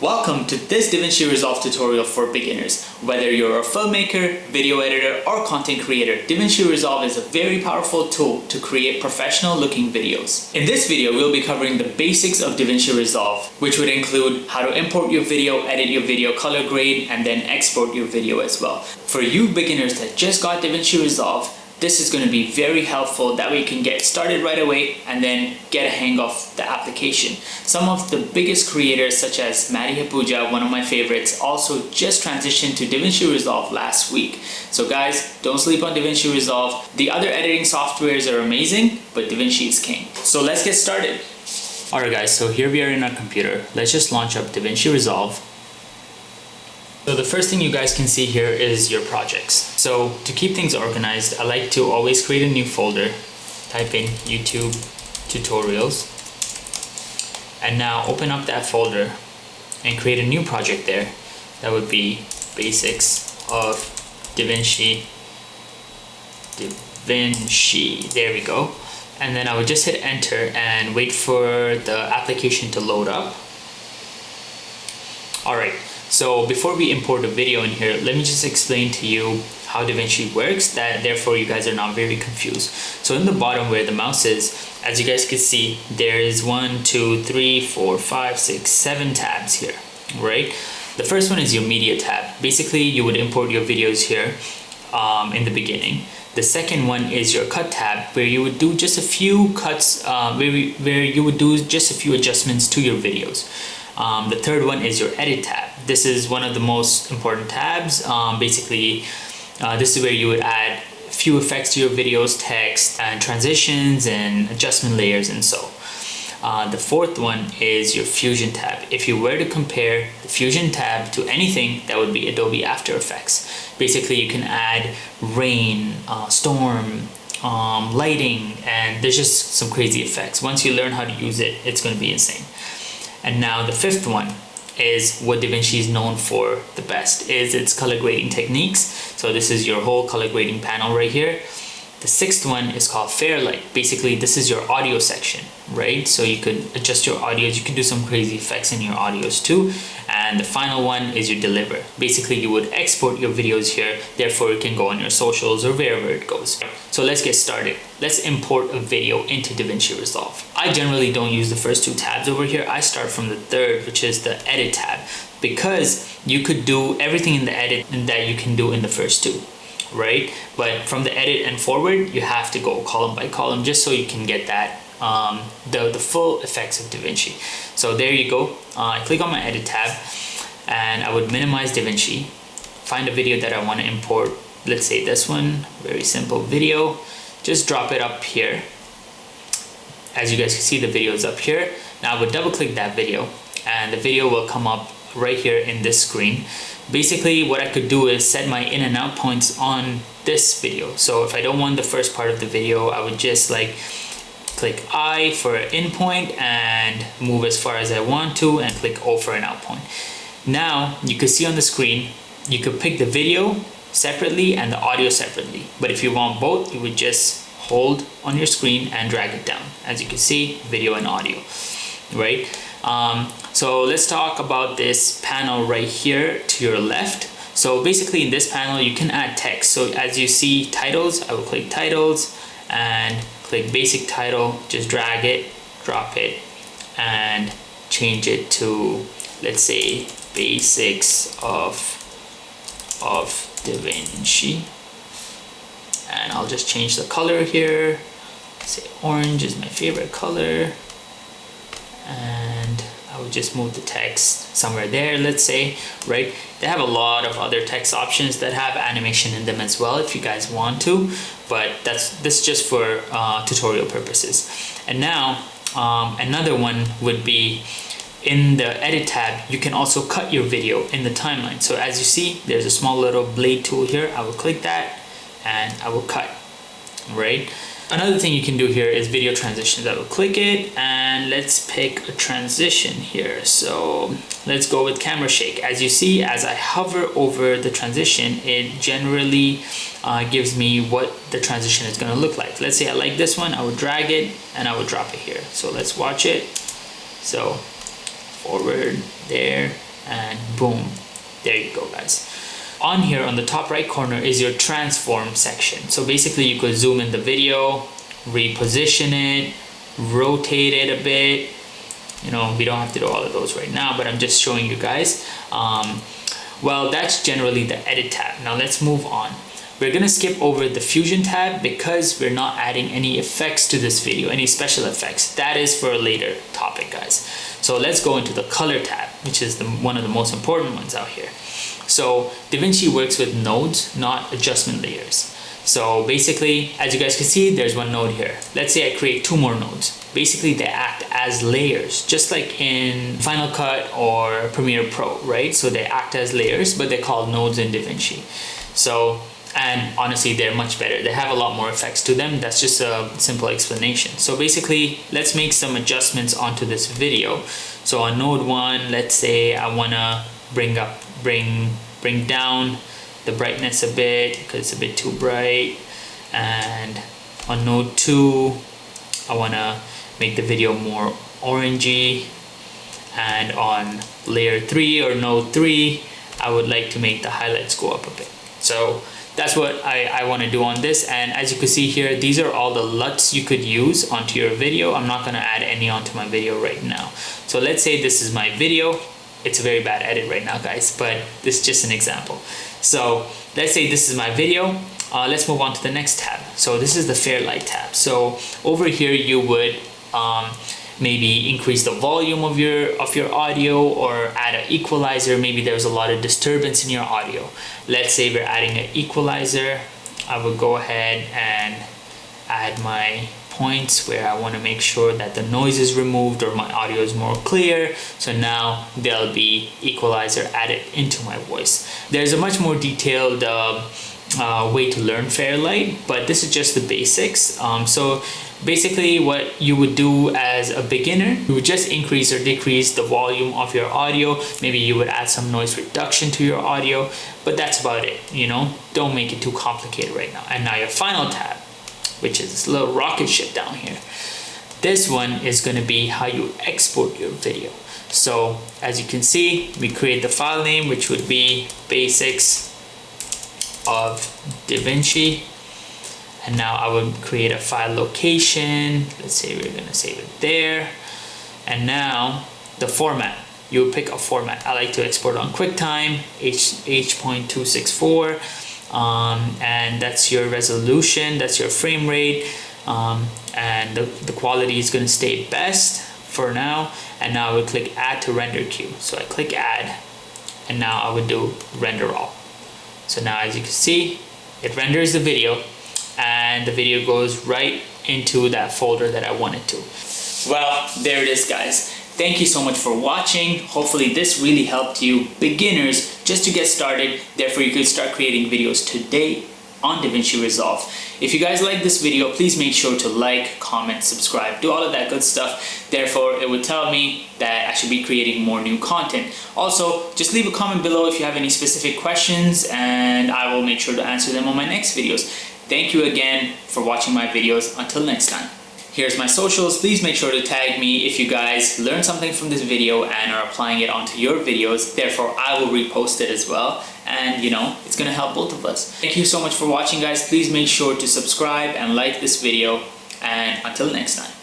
Welcome to this DaVinci Resolve tutorial for beginners. Whether you're a filmmaker, video editor, or content creator, DaVinci Resolve is a very powerful tool to create professional looking videos. In this video, we'll be covering the basics of DaVinci Resolve, which would include how to import your video, edit your video, color grade, and then export your video as well. For you beginners that just got DaVinci Resolve, this is going to be very helpful. That way you can get started right away and then get a hang of the application. Some of the biggest creators such as Maddie Hapuja, one of my favorites, also just transitioned to DaVinci Resolve last week. So guys, don't sleep on DaVinci Resolve. The other editing softwares are amazing, but DaVinci is king. So let's get started. Alright guys, so here we are in our computer. Let's just launch up DaVinci Resolve. So the first thing you guys can see here is your projects. So to keep things organized, I like to always create a new folder, type in YouTube tutorials, and now open up that folder and create a new project there. That would be basics of DaVinci, there we go. And then I would just hit enter and wait for the application to load up. Alright. So before we import a video in here, let me just explain to you how DaVinci works, that therefore you guys are not very confused. So in the bottom where the mouse is, as you guys can see, there is 1, 2, 3, 4, 5, 6, 7 tabs here, right? The first one is your media tab. Basically, you would import your videos here in the beginning. The second one is your cut tab, where you would do just a few cuts, where you would do just a few adjustments to your videos. The third one is your edit tab. This is one of the most important tabs. Basically, this is where you would add a few effects to your videos, text and transitions and adjustment layers and so. The fourth one is your Fusion tab. If you were to compare the Fusion tab to anything, that would be Adobe After Effects. Basically, you can add rain, storm, lighting, and there's just some crazy effects. Once you learn how to use it, it's going to be insane. And now the fifth one is what DaVinci is known for the best, is its color grading techniques. So this is your whole color grading panel right here. The sixth one is called Fairlight. Basically, this is your audio section, right? So you could adjust your audios. You can do some crazy effects in your audios too. And the final one is your Deliver. Basically, you would export your videos here. Therefore, it can go on your socials or wherever it goes. So let's get started. Let's import a video into DaVinci Resolve. I generally don't use the first two tabs over here. I start from the third, which is the Edit tab, because you could do everything in the edit that you can do in the first two, right? But from the edit and forward, you have to go column by column just so you can get that the full effects of DaVinci. So there you go. I click on my edit tab and I would minimize DaVinci, find a video that I want to import. Let's say this one, very simple video. Just drop it up here. As you guys can see, the video is up here. Now I would double click that video and the video will come up right here in this screen. Basically, what I could do is set my in and out points on this video. So if I don't want the first part of the video, I would just like click I for an in point and move as far as I want to, and click O for an out point. Now you can see on the screen, you could pick the video separately and the audio separately. But if you want both, you would just hold on your screen and drag it down. As you can see, video and audio, right? So let's talk about this panel right here to your left. So basically in this panel, you can add text. So as you see titles, I will click titles and click basic title, just drag it, drop it, and change it to, let's say, basics of DaVinci. And I'll just change the color here. Say orange is my favorite color. And I would just move the text somewhere there, let's say, right? They have a lot of other text options that have animation in them as well if you guys want to, but this just for tutorial purposes. And now another one would be in the edit tab, you can also cut your video in the timeline. So as you see, there's a small little blade tool here. I will click that and I will cut, right? Another thing you can do here is video transitions. I will click it and let's pick a transition here. So let's go with camera shake. As you see, as I hover over the transition, it generally gives me what the transition is going to look like. Let's say I like this one, I would drag it and I would drop it here. So let's watch it. So forward there, and boom, there you go guys. On here on the top right corner is your transform section. So basically you could zoom in the video, reposition it, rotate it a bit. You know, we don't have to do all of those right now, but I'm just showing you guys. Well, that's generally the edit tab. Now let's move on. We're gonna skip over the fusion tab because we're not adding any effects to this video, any special effects. That is for a later topic, guys. So let's go into the color tab, which is one of the most important ones out here. So DaVinci works with nodes, not adjustment layers. So basically, as you guys can see, there's one node here. Let's say I create 2 more nodes. Basically, they act as layers, just like in Final Cut or Premiere Pro, right? So they act as layers, but they're called nodes in DaVinci. So, and honestly, they're much better. They have a lot more effects to them. That's just a simple explanation. So basically, let's make some adjustments onto this video. So on node 1, let's say I wanna bring down the brightness a bit because it's a bit too bright. And on node 2, I wanna make the video more orangey. And on layer 3 or node 3, I would like to make the highlights go up a bit. So that's what I want to do on this. And as you can see here, these are all the LUTs you could use onto your video. I'm not going to add any onto my video right now. So let's say this is my video. It's a very bad edit right now, guys, but this is just an example. So let's say this is my video. Let's move on to the next tab. So this is the Fairlight tab. So over here you would maybe increase the volume of your audio or add an equalizer. Maybe there's a lot of disturbance in your audio. Let's say we're adding an equalizer. I would go ahead and add my points where I want to make sure that the noise is removed or my audio is more clear. So now there'll be equalizer added into my voice. There's a much more detailed way to learn Fairlight, but this is just the basics. So basically what you would do as a beginner, you would just increase or decrease the volume of your audio. Maybe you would add some noise reduction to your audio, but that's about it, you know. Don't make it too complicated right now. And now your final tab, which is this little rocket ship down here. This one is going to be how you export your video. So as you can see, we create the file name, which would be basics of DaVinci. And now I would create a file location. Let's say we're going to save it there. And now the format, you would pick a format. I like to export on QuickTime, H.264. And that's your resolution, that's your frame rate. And the quality is going to stay best for now. And now I would click add to render queue. So I click add, and now I would do render all. So now as you can see, it renders the video, and the video goes right into that folder that I want it to. Well, there it is, guys. Thank you so much for watching. Hopefully this really helped you beginners just to get started. Therefore, you could start creating videos today on DaVinci Resolve. If you guys like this video, please make sure to like, comment, subscribe, do all of that good stuff. Therefore, it would tell me that I should be creating more new content. Also, just leave a comment below if you have any specific questions, and I will make sure to answer them on my next videos. Thank you again for watching my videos. Until next time. Here's my socials. Please make sure to tag me if you guys learned something from this video and are applying it onto your videos. Therefore, I will repost it as well. And you know, it's gonna help both of us. Thank you so much for watching, guys. Please make sure to subscribe and like this video. And until next time.